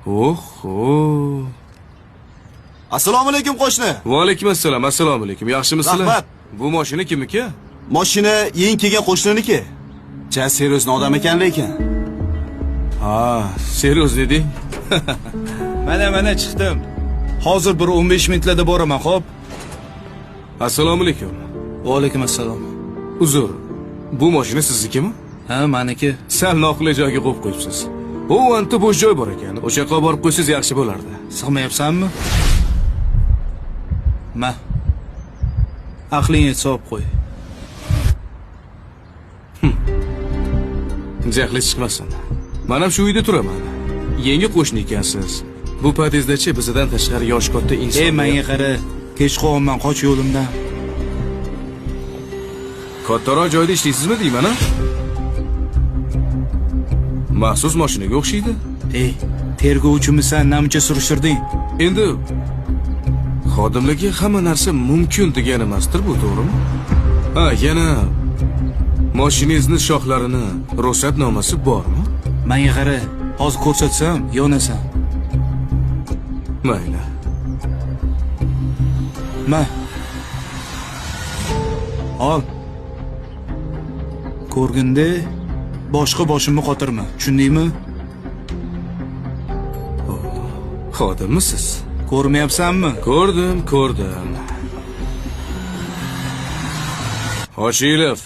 Oho. Assalomu alaykum qo'shni. Va alaykum assalom. Assalomu alaykum. Yaxshimisizlar? Rahmat. Bu mashina kimniki? Mashina yeng kelgan qo'shniniki. Ja seriozli odam ekan lekin. Ha, seryoz deding? Mana chiqdim. Hozir bir 15 minutlarda boraman, xo'p? Assalomu alaykum. Va alaykum assalom. Uzr. Bu mashina siznikimi? Ha, meniki. Sal noqulay joyga qo'yib qo'yibsiz. Bu anta bo'sh joy bor ekan. O'sha yoqqa borib qo'ysangiz yaxshi bo'lardi. Sig'mayapsanmi? Ma. Aqlingga hisob qo'y. Jahli chiqmasin. Men ham shu uyda turaman. Yangi qo'shni ekansiz. Bu podyezddachi bizdan tashqari yosh katta inson. Ey, menga qara. Kech qolman, qoch yo'limdan. Kattaroq joyda ishlaysizmi deyman-a? Maxsus mashinaga o'xshaydi. Ey, tergovchimisan, namuncha surishtirding? Endi xodimlarga hamma narsa mumkin degani emasdir, bu to'g'rimi? Ha, yana mashinangizni shoxlarini ruxsatnomasi bormi? Menga qara, hozir ko'rsatsam, yonasan. Mayli. Ma. Ol. Ko'rginde boshqa boshimni qotirma, tushundingmi? Xodimmisiz? Ko'rmayapsanmi? Ko'rdim. Hoshilov.